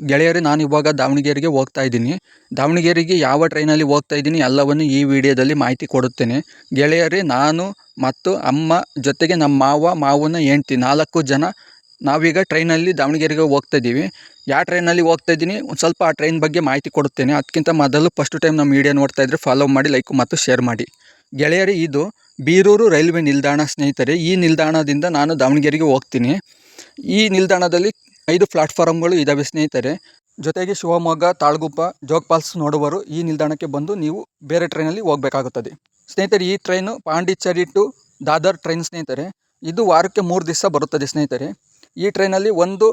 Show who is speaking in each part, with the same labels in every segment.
Speaker 1: ಗೆಳೆಯರೇ, ನಾನು ಇವಾಗ ದಾವಣಗೆರೆಗೆ ಹೋಗ್ತಾ ಇದ್ದೀನಿ. ದಾವಣಗೆರೆಗೆ ಯಾವ ಟ್ರೈನಲ್ಲಿ ಹೋಗ್ತಾ ಇದ್ದೀನಿ ಎಲ್ಲವನ್ನು ಈ ವಿಡಿಯೋದಲ್ಲಿ ಮಾಹಿತಿ ಕೊಡುತ್ತೇನೆ. ಗೆಳೆಯರೇ, ನಾನು ಮತ್ತು ಅಮ್ಮ ಜೊತೆಗೆ ನಮ್ಮ ಮಾವನ ಹೆಂಡ್ತಿ 4 ಜನ ನಾವೀಗ ಟ್ರೈನಲ್ಲಿ ದಾವಣಗೆರೆಗೆ ಹೋಗ್ತಾ ಇದ್ದೀವಿ. ಯಾವ ಟ್ರೈನಲ್ಲಿ ಹೋಗ್ತಾ ಇದ್ದೀನಿ ಒಂದು ಸ್ವಲ್ಪ ಆ ಟ್ರೈನ್ ಬಗ್ಗೆ ಮಾಹಿತಿ ಕೊಡುತ್ತೇನೆ. ಅದಕ್ಕಿಂತ ಮೊದಲು ಫಸ್ಟ್ ಟೈಮ್ ನಮ್ಮ ವಿಡಿಯೋ ನೋಡ್ತಾ ಇದ್ದರೆ ಫಾಲೋ ಮಾಡಿ, ಲೈಕ್ ಮತ್ತು ಶೇರ್ ಮಾಡಿ. ಗೆಳೆಯರೇ, ಇದು ಬೀರೂರು ರೈಲ್ವೆ ನಿಲ್ದಾಣ ಸ್ನೇಹಿತರೆ. ಈ ನಿಲ್ದಾಣದಿಂದ ನಾನು ದಾವಣಗೆರೆಗೆ ಹೋಗ್ತೀನಿ. ಈ ನಿಲ್ದಾಣದಲ್ಲಿ 5 ಪ್ಲಾಟ್ಫಾರ್ಮ್ಗಳು ಇದ್ದಾವೆ ಸ್ನೇಹಿತರೆ. ಜೊತೆಗೆ ಶಿವಮೊಗ್ಗ, ತಾಳಗುಪ್ಪ, ಜೋಗ್ ಫಾಲ್ಸ್ ನೋಡುವರು ಈ ನಿಲ್ದಾಣಕ್ಕೆ ಬಂದು ನೀವು ಬೇರೆ ಟ್ರೈನಲ್ಲಿ ಹೋಗಬೇಕಾಗುತ್ತದೆ ಸ್ನೇಹಿತರೆ. ಈ train Pondicherry to Dadar train ಸ್ನೇಹಿತರೆ. ಇದು ವಾರಕ್ಕೆ 3 ದಿವಸ ಬರುತ್ತದೆ ಸ್ನೇಹಿತರೆ. ಈ ಟ್ರೈನಲ್ಲಿ ಒಂದು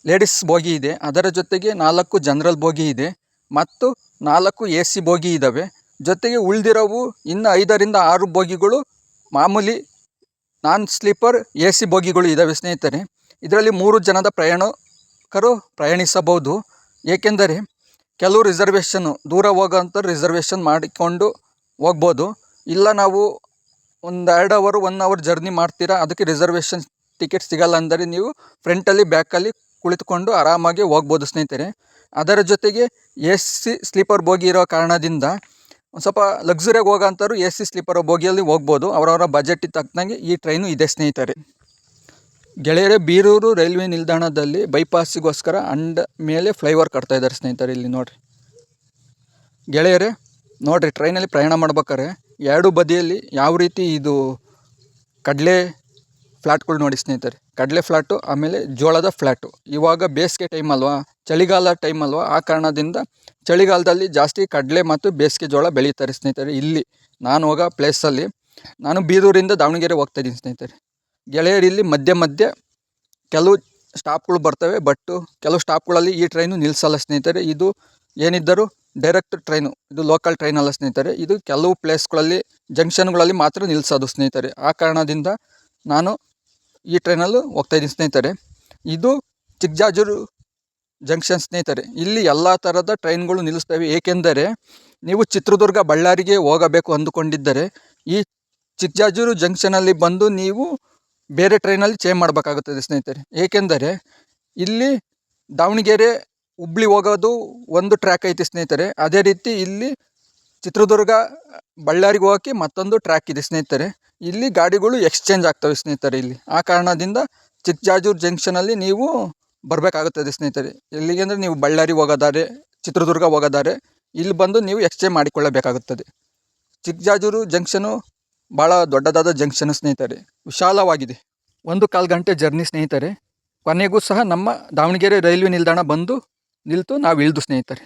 Speaker 1: ಲೇಡೀಸ್ ಬೋಗಿ ಇದೆ, ಅದರ ಜೊತೆಗೆ 4 ಜನರಲ್ ಬೋಗಿ ಇದೆ ಮತ್ತು 4 AC ಬೋಗಿ ಇದ್ದಾವೆ. ಜೊತೆಗೆ ಉಳಿದಿರೋವು ಇನ್ನು 5ರಿಂದ 6 ಬೋಗಿಗಳು ಮಾಮೂಲಿ ನಾನ್ ಸ್ಲೀಪರ್ AC ಬೋಗಿಗಳು ಇದ್ದಾವೆ ಸ್ನೇಹಿತರೆ. ಇದರಲ್ಲಿ 3 ಜನದ ಪ್ರಯಾಣಿಕರು ಪ್ರಯಾಣಿಸಬಹುದು. ಏಕೆಂದರೆ ಕೆಲವು ರಿಸರ್ವೇಷನ್ನು ದೂರ ಹೋಗೋಂಥ ರಿಸರ್ವೇಷನ್ ಮಾಡಿಕೊಂಡು ಹೋಗ್ಬೋದು. ಇಲ್ಲ ನಾವು ಒಂದು 2 ಅವರ್ 1 ಅವರ್ ಜರ್ನಿ ಮಾಡ್ತೀರಾ, ಅದಕ್ಕೆ ರಿಸರ್ವೇಷನ್ ಟಿಕೆಟ್ ಸಿಗಲ್ಲ ಅಂದರೆ ನೀವು ಫ್ರಂಟಲ್ಲಿ ಬ್ಯಾಕಲ್ಲಿ ಕುಳಿತುಕೊಂಡು ಆರಾಮಾಗಿ ಹೋಗ್ಬೋದು ಸ್ನೇಹಿತರೆ. ಅದರ ಜೊತೆಗೆ AC ಸ್ಲೀಪರ್ ಬೋಗಿ ಇರೋ ಕಾರಣದಿಂದ ಒಂದು ಸ್ವಲ್ಪ ಲಕ್ಸುರಿಯಾಗಿ ಹೋಗೋಂಥವ್ರು AC ಸ್ಲೀಪರ್ ಬೋಗಿಯಲ್ಲಿ ಹೋಗ್ಬೋದು. ಅವರವರ ಬಜೆಟಿಗೆ ತಕ್ಕಂಗೆ ಈ ಟ್ರೈನು ಇದೆ ಸ್ನೇಹಿತರೆ. ಗೆಳೆಯರೇ, ಬೀರೂರು ರೈಲ್ವೆ ನಿಲ್ದಾಣದಲ್ಲಿ ಬೈಪಾಸಿಗೋಸ್ಕರ ಅಂಡ ಮೇಲೆ ಫ್ಲೈಓವರ್ ಕಟ್ತಾ ಇದ್ದಾರೆ ಸ್ನೇಹಿತರೆ. ಇಲ್ಲಿ ನೋಡಿರಿ ಗೆಳೆಯರೇ, ನೋಡಿರಿ ಟ್ರೈನಲ್ಲಿ ಪ್ರಯಾಣ ಮಾಡ್ಬೇಕಾದ್ರೆ 2 ಬದಿಯಲ್ಲಿ ಯಾವ ರೀತಿ ಇದು ಕಡಲೆ ಫ್ಲ್ಯಾಟ್ಗಳು ನೋಡಿ ಸ್ನೇಹಿತರೆ. ಕಡಲೆ ಫ್ಲ್ಯಾಟು, ಆಮೇಲೆ ಜೋಳದ ಫ್ಲ್ಯಾಟು. ಇವಾಗ ಬೇಸಿಗೆ ಟೈಮ್ ಅಲ್ವಾ, ಚಳಿಗಾಲ ಟೈಮ್ ಅಲ್ವಾ, ಆ ಕಾರಣದಿಂದ ಚಳಿಗಾಲದಲ್ಲಿ ಜಾಸ್ತಿ ಕಡಲೆ ಮತ್ತು ಬೇಸಿಗೆ ಜೋಳ ಬೆಳೀತಾರೆ ಸ್ನೇಹಿತರೆ. ಇಲ್ಲಿ ನಾನು ಹೋಗೋ ಪ್ಲೇಸಲ್ಲಿ ನಾನು ಬೀರೂರಿಂದ ದಾವಣಗೆರೆ ಹೋಗ್ತಾ ಇದ್ದೀನಿ ಸ್ನೇಹಿತರೆ. ಗೆಳೆಯರು, ಇಲ್ಲಿ ಮಧ್ಯೆ ಕೆಲವು ಸ್ಟಾಪ್ಗಳು ಬರ್ತವೆ, ಬಟ್ ಕೆಲವು ಸ್ಟಾಪ್ಗಳಲ್ಲಿ ಈ ಟ್ರೈನು ನಿಲ್ಲಿಸಲ್ಲ ಸ್ನೇಹಿತರೆ. ಇದು ಏನಿದ್ದರೂ ಡೈರೆಕ್ಟ್ ಟ್ರೈನು, ಇದು ಲೋಕಲ್ ಟ್ರೈನ್ ಅಲ್ಲ ಸ್ನೇಹಿತರೆ. ಇದು ಕೆಲವು ಪ್ಲೇಸ್ಗಳಲ್ಲಿ ಜಂಕ್ಷನ್ಗಳಲ್ಲಿ ಮಾತ್ರ ನಿಲ್ಲಿಸೋದು ಸ್ನೇಹಿತರೆ. ಆ ಕಾರಣದಿಂದ ನಾನು ಈ ಟ್ರೈನಲ್ಲೂ ಹೋಗ್ತಾ ಇದ್ದೀನಿ ಸ್ನೇಹಿತರೆ. ಇದು ಚಿಕ್ಕಜಾಜೂರು ಜಂಕ್ಷನ್ ಸ್ನೇಹಿತರೆ. ಇಲ್ಲಿ ಎಲ್ಲ ಥರದ ಟ್ರೈನ್ಗಳು ನಿಲ್ಲಿಸ್ತವೆ. ಏಕೆಂದರೆ ನೀವು ಚಿತ್ರದುರ್ಗ, ಬಳ್ಳಾರಿಗೆ ಹೋಗಬೇಕು ಅಂದುಕೊಂಡಿದ್ದರೆ ಈ ಚಿಕ್ಕಜಾಜೂರು ಜಂಕ್ಷನಲ್ಲಿ ಬಂದು ನೀವು ಬೇರೆ ಟ್ರೈನಲ್ಲಿ ಚೇಂಜ್ ಮಾಡಬೇಕಾಗುತ್ತದೆ ಸ್ನೇಹಿತರೆ. ಏಕೆಂದರೆ ಇಲ್ಲಿ ದಾವಣಗೆರೆ ಹುಬ್ಳಿ ಹೋಗೋದು ಒಂದು ಟ್ರ್ಯಾಕ್ ಐತಿ ಸ್ನೇಹಿತರೆ. ಅದೇ ರೀತಿ ಇಲ್ಲಿ ಚಿತ್ರದುರ್ಗ ಬಳ್ಳಾರಿಗೆ ಹೋಗೋಕ್ಕೆ ಮತ್ತೊಂದು ಟ್ರ್ಯಾಕ್ ಇದೆ ಸ್ನೇಹಿತರೆ. ಇಲ್ಲಿ ಗಾಡಿಗಳು ಎಕ್ಸ್ಚೇಂಜ್ ಆಗ್ತವೆ ಸ್ನೇಹಿತರೆ. ಇಲ್ಲಿ ಆ ಕಾರಣದಿಂದ ಚಿಕ್ಕಜಾಜೂರು ಜಂಕ್ಷನಲ್ಲಿ ನೀವು ಬರಬೇಕಾಗುತ್ತದೆ ಸ್ನೇಹಿತರೆ. ಎಲ್ಲಿಗೆ ಅಂದರೆ ನೀವು ಬಳ್ಳಾರಿ ಹೋಗೋದಾರೆ, ಚಿತ್ರದುರ್ಗ ಹೋಗೋದಾರೆ ಇಲ್ಲಿ ಬಂದು ನೀವು ಎಕ್ಸ್ಚೇಂಜ್ ಮಾಡಿಕೊಳ್ಳಬೇಕಾಗುತ್ತದೆ. ಚಿಕ್ಕಜಾಜೂರು ಜಂಕ್ಷನು ಭಾಳ ದೊಡ್ಡದಾದ ಜಂಕ್ಷನ್ ಸ್ನೇಹಿತರೆ, ವಿಶಾಲವಾಗಿದೆ. 1/4 ಗಂಟೆ ಜರ್ನಿ ಸ್ನೇಹಿತರೆ. ಕೊನೆಗೂ ಸಹ ನಮ್ಮ ದಾವಣಗೆರೆ ರೈಲ್ವೆ ನಿಲ್ದಾಣ ಬಂದು ನಿಲ್ತು ನಾವು ಇಳಿದು ಸ್ನೇಹಿತರೆ.